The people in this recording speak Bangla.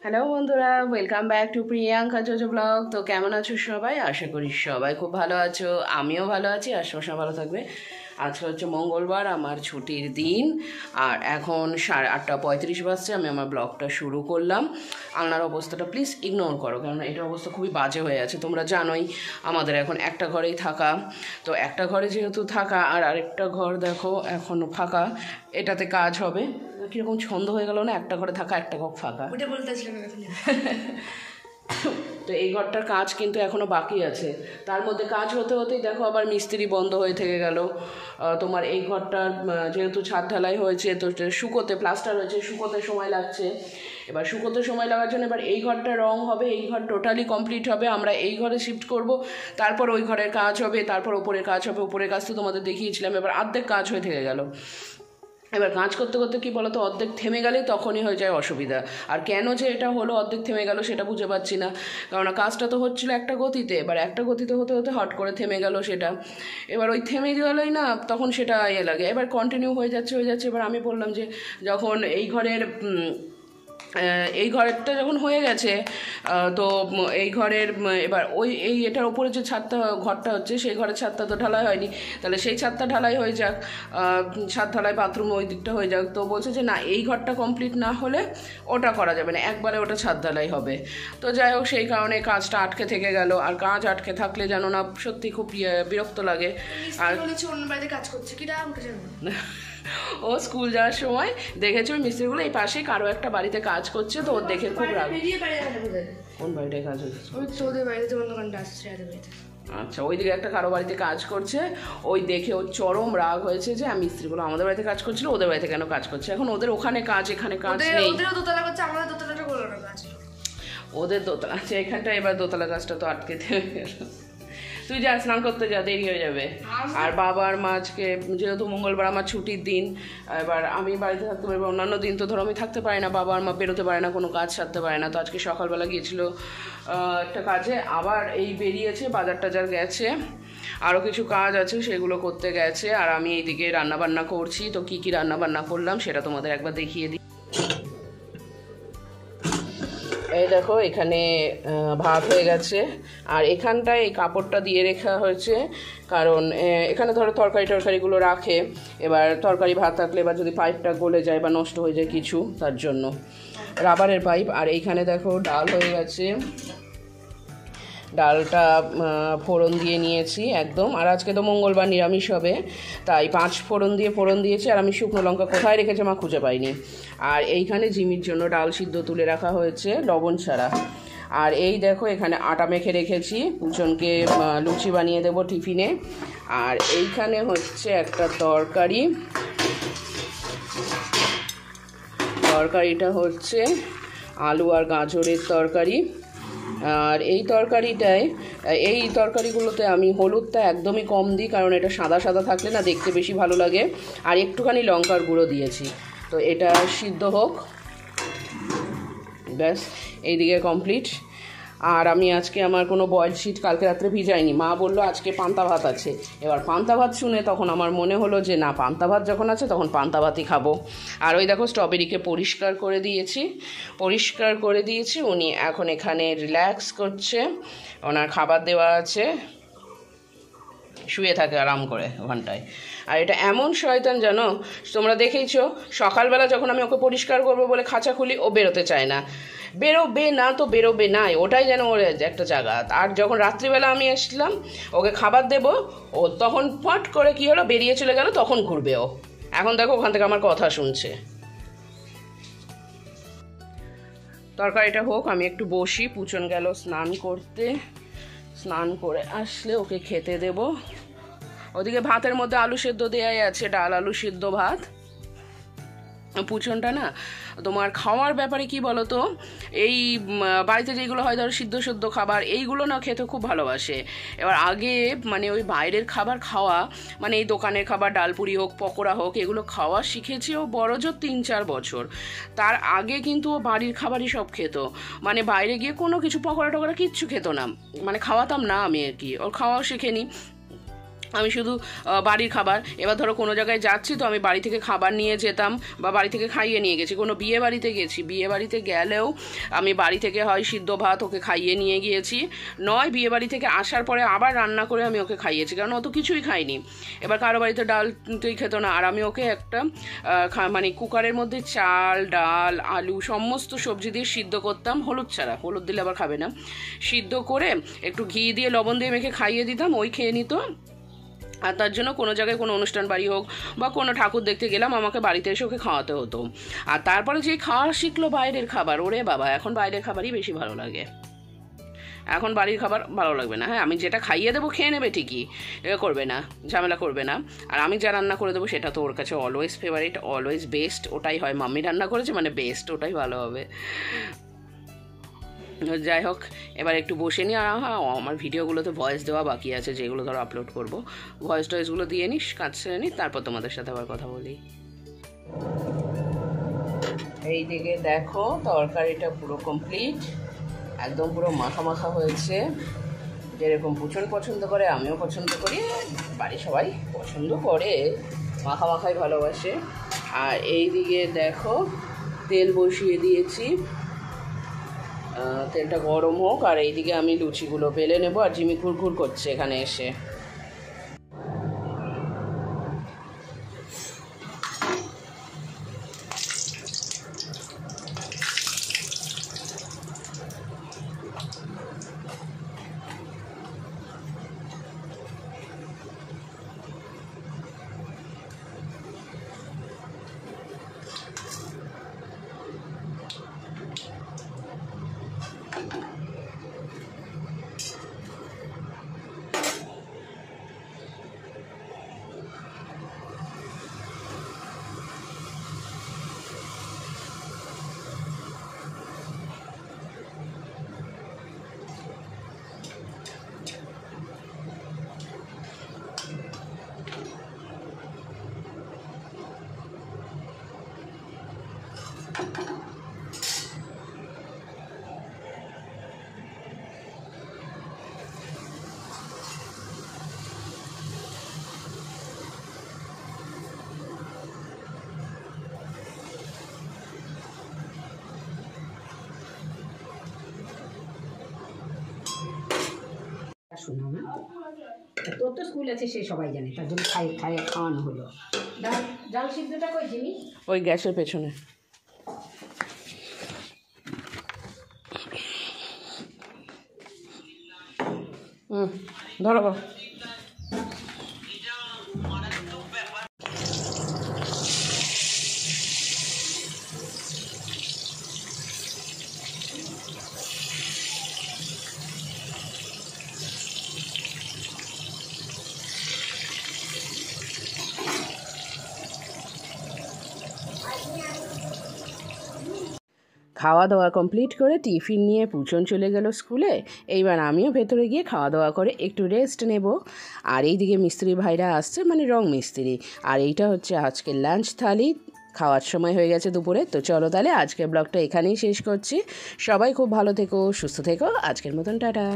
হ্যালো বন্ধুরা, welcome back to Priyanka JoJo blog. তো কেমন আছো সবাই? আশা করি সবাই খুব ভালো আছো, আমিও ভালো আছি আর সবসময় ভালো থাকবে। আজকে হচ্ছে মঙ্গলবার, আমার ছুটির দিন, আর এখন 8:35 বাজছে। আমি আমার ব্লগটা শুরু করলাম। আলনার অবস্থাটা প্লিজ ইগনোর করো, কারণ এটার অবস্থা খুবই বাজে হয়ে আছে। তোমরা জানোই আমাদের এখন একটা ঘরেই থাকা, তো একটা ঘরে যেহেতু থাকা আর আরেকটা ঘর দেখো এখনও ফাঁকা, এটাতে কাজ হবে। কীরকম ছন্দ হয়ে গেল না, একটা ঘরে থাকা একটা ঘর ফাঁকা। তো এই ঘরটার কাজ কিন্তু এখনও বাকি আছে। তার মধ্যে কাজ হতে হতেই দেখো আবার মিস্ত্রি বন্ধ হয়ে থেকে গেল। তোমার এই ঘরটার যেহেতু ছাদ ঢালাই হয়েছে, তো শুকোতে প্লাস্টার হয়েছে, শুকোতে সময় লাগছে। এবার শুকোতে সময় লাগার জন্য এবার এই ঘরটা রং হবে, এই ঘর টোটালি কমপ্লিট হবে, আমরা এই ঘরে শিফট করব, তারপর ওই ঘরের কাজ হবে, তারপর ওপরের কাজ হবে। ওপরের কাজ তো তোমাদের দেখিয়েছিলাম, এবার অর্ধেক কাজ হয়ে থেকে গেল। এবার কাজ করতে করতে কী বলো তো, অর্ধেক থেমে গেলেই তখনই হয়ে যায় অসুবিধা। আর কেন যে এটা হলো অর্ধেক থেমে গেল সেটা বুঝে পাচ্ছি না, কারণ কাজটা তো হচ্ছিলো একটা গতিতে, এবার একটা গতিতে হতে হতে হট করে থেমে গেল সেটা। এবার ওই থেমে গেলেই না তখন সেটা লাগে, এবার কন্টিনিউ হয়ে যাচ্ছে। এবার আমি বললাম যে যখন এই ঘরেরটা যখন হয়ে গেছে, তো এই ঘরের এবার এটার ওপরে যে ঘরটা হচ্ছে সেই ঘরের ছাদটা তো ঢালাই হয়নি, তাহলে সেই ছাদটা ঢালাই হয়ে যাক, ছাদ ঢালাই বাথরুম ওই দিকটা হয়ে যাক। তো বলছে যে না, এই ঘরটা কমপ্লিট না হলে ওটা করা যাবে না, একবারে ওটা ছাদ ঢালাই হবে। তো যাই হোক, সেই কারণে কাজটা আটকে থেকে গেল। আর কাজ আটকে থাকলে জানো না সত্যি খুব বিরক্ত লাগে। আর অন্য বাড়িতে কাজ করছে কি আমাকে জানো ও স্কুল যাওয়ার সময় দেখেছে ওই মিস্ত্রিগুলো এই পাশে কারো একটা বাড়িতে কাজ করছে, তো ওর দেখে খুব রাগ। কোন বাড়িটায় কাজ হচ্ছে? আচ্ছা, ওইদিকে একটা কারো বাড়িতে কাজ করছে, ওই দেখে ওর চরম রাগ হয়েছে যে আমি মিস্ত্রিগুলো আমাদের বাড়িতে কাজ করছিল, ওদের বাড়িতে কেন কাজ করছে। এখন ওদের ওখানে কাজ, এখানে কাজ নেই। ওদের দোতলা আছে, এখানটা এবার দোতলা কাজটা তো আটকে গেল। তুই যা, স্নান করতে যা, দেরি হয়ে যাবে। আর বাবার মা আজকে যেহেতু মঙ্গলবার আমার ছুটির দিন, এবার আমি বাড়িতে থাকতে পারবো। অন্যান্য দিন তো ধরো আমি থাকতে পারি না, বাবা আর মা বেরোতে পারে না, কোনো কাজ সারতে পারে না। তো আজকে সকালবেলা গিয়েছিল একটা কাজে, আবার এই বেরিয়েছে, বাজার টাজার গেছে, আরও কিছু কাজ আছে সেগুলো করতে গেছে। আর আমি এইদিকে রান্নাবান্না করছি। তো কী কী রান্নাবান্না করলাম সেটা তোমাদের একবার দেখিয়ে দিই। এই দেখো, এখানে ভাত হয়ে গেছে, আর এখানটায় এই কাপড়টা দিয়ে রাখা হয়েছে, কারণ এখানে ধরো তরকারিগুলো রাখে। এবার তরকারি ভাত থাকলে এবার যদি পাইপটা গলে যায় বা নষ্ট হয়ে যায় কিছু, তার জন্য রাবারের পাইপ। আর এইখানে দেখো ডাল হয়ে গেছে, ডালটা ফোড়ন দিয়ে নিয়েছি একদম। আর আজকে তো মঙ্গলবার, নিরামিষ হবে, তাই 5 ফোড়ন দিয়েছি। আর আমি শুকনো লঙ্কা কোথায় রেখেছে মা খুঁজে পাইনি। আর এইখানে জিমির জন্য ডাল সিদ্ধ তুলে রাখা হয়েছে লবণ ছাড়া। আর এই দেখো, এখানে আটা মেখে রেখেছি, পুচনকে লুচি বানিয়ে দেবো টিফিনে। আর এইখানে হচ্ছে একটা তরকারিটা হচ্ছে আলু আর গাজরের তরকারি। আর এই তরকারিগুলোতে আমি হলুদটা একদমই কম দিই, কারণ এটা সাদা সাদা থাকলে না দেখতে বেশি ভালো লাগে। আর একটুখানি লঙ্কার গুঁড়ো দিয়েছি। তো এটা সিদ্ধ হোক, ব্যাস এইদিকে কমপ্লিট। আর আমি আজকে আমার কোনো বয়েল শিট কালকে রাত্রে ভিজাইনি। মা বললো আজকে পান্তা ভাত আছে। এবার পান্তা ভাত শুনে তখন আমার মনে হলো যে না, পান্তা ভাত যখন আছে তখন পান্তা ভাতই খাবো। আর ওই দেখো, স্ট্রবেরিকে পরিষ্কার করে দিয়েছি। উনি এখন এখানে রিল্যাক্স করছে, ওনার খাবার দেওয়া আছে, শুয়ে থাকে আরাম করে ঘন্টায়। আর এটা এমন শয়তান জানো, তোমরা দেখেইছো, সকালবেলা যখন আমি ওকে পরিষ্কার করবো বলে খাঁচা খুলি, ও বেরোতে চায় না। বেরোবে নাই, ওটাই যেন ওর একটা জায়গা। আর যখন রাত্রিবেলা আমি এসলাম ওকে খাবার দেবো, ও তখন ফট করে কি হলো, বেরিয়ে চলে গেল, তখন ঘুরবে ও। এখন দেখো ওখান থেকে আমার কথা শুনছে। তরকারিটা হোক, আমি একটু বসি। পুচন গেল স্নান করতে, স্নান করে আসলে ওকে খেতে দেব। ওদিকে ভাতের মধ্যে আলু সেদ্ধ দেওয়াই আছে, ডাল আলু সেদ্ধ ভাত। পুচনটা না তোমার খাওয়ার ব্যাপারে কি বলো তো, এই বাড়িতে যেগুলো হয় ধরো সিদ্ধ খাবার, এইগুলো না খেতে খুব ভালোবাসে। এবার আগে মানে ওই বাইরের খাবার খাওয়া, মানে এই দোকানের খাবার, ডালপুরি হোক, পকোড়া হোক, এগুলো খাওয়া শিখেছে ও বড়জোর 3-4 বছর। তার আগে কিন্তু ও বাড়ির খাবারই সব খেত, মানে বাইরে গিয়ে কোনো কিছু পকোড়া টকোড়া কিচ্ছু খেত না, মানে খাওয়াতাম না আমি আর কি, ওর খাওয়াও শিখেনি। আমি শুধু বাড়ির খাবার, এবার ধরো কোনো জায়গায় যাচ্ছি তো আমি বাড়ি থেকে খাবার নিয়ে যেতাম বা বাড়ি থেকে খাইয়ে নিয়ে গেছি। কোনো বিয়ে বাড়িতে গেছি, বিয়ে বাড়িতে গেলেও আমি বাড়ি থেকে হয় সিদ্ধ ভাত ওকে খাইয়ে নিয়ে গিয়েছি, নয় বিয়ে বাড়ি থেকে আসার পরে আবার রান্না করে আমি ওকে খাইয়েছি, কারণ অত কিছুই খাইনি। এবার কারো বাড়িতে ডাল তুই খেত না, আর আমি ওকে একটা মানে কুকারের মধ্যে চাল, ডাল, আলু সমস্ত সবজি দিয়ে সিদ্ধ করতাম, হলুদ ছাড়া, হলুদ দিলে আবার খাবে না, সিদ্ধ করে একটু ঘি দিয়ে লবণ দিয়ে মেখে খাইয়ে দিতাম, ওই খেয়ে নিত। আর তার জন্য কোনো জায়গায় কোনো অনুষ্ঠান বাড়ি হোক বা কোনো ঠাকুর দেখতে গেলাম আমাকে বাড়িতে এসে ওকে খাওয়াতে হতো। আর তারপরে যে খাওয়া শিখলো বাইরের খাবার, ওরে বাবা এখন বাইরের খাবারই বেশি ভালো লাগে, এখন বাড়ির খাবার ভালো লাগবে না। হ্যাঁ আমি যেটা খাইয়ে দেবো খেয়ে নেবে ঠিকই, করবে না, ঝামেলা করবে না। আর আমি যা রান্না করে দেবো সেটা তো ওর কাছে অলওয়েজ ফেভারিট, অলওয়েজ বেস্ট, ওটাই হয় মাম্মি রান্না করেছে মানে বেস্ট, ওটাই ভালো হবে। যাই হোক এবার একটু বসে নিই। আর হ্যাঁ আমার ভিডিওগুলোতে ভয়েস দেওয়া বাকি আছে, যেগুলো ধরো আপলোড করবো, ভয়েস টয়েসগুলো দিয়ে নিস, কাজ সেরে নিই, তারপর তোমাদের সাথে আবার কথা বলি। এই দিকে দেখো তরকারিটা পুরো কমপ্লিট, একদম পুরো মাখা মাখা হয়েছে, যেরকম পুচন পছন্দ করে আমিও পছন্দ করি, বাড়ির সবাই পছন্দ করে, মাখা মাখাই ভালোবাসে। আর এই দিকে দেখো তেল বসিয়ে দিয়েছি, তেলটা গরম হোক, আর এইদিকে আমি লুচিগুলো বেলে নেবো। আর জিমি ঘুরঘুর করছে এখানে এসে। শোনো না, তোর তো স্কুল আছে সে সবাই জানে, তার জন্য খাওয়ানো হলো। ডাল সিদ্ধটা কই জিনিস? ওই গ্যাসের পেছনে। ধরো খাওয়া দাওয়া কমপ্লিট করে টিফিন নিয়ে পুচন চলে গেল স্কুলে। এইবার আমিও ভেতরে গিয়ে খাওয়া দাওয়া করে একটু রেস্ট নেব। আর এইদিকে মিস্ত্রি ভাইরা আসছে, মানে রং মিস্ত্রি। আর এইটা হচ্ছে আজকের লাঞ্চ থালি, খাওয়ার সময় হয়ে গেছে দুপুরে। তো চলো তাহলে আজকের ব্লগটা এখানেই শেষ করছি। সবাই খুব ভালো থেকো, সুস্থ থেকো, আজকের মতন টাটা।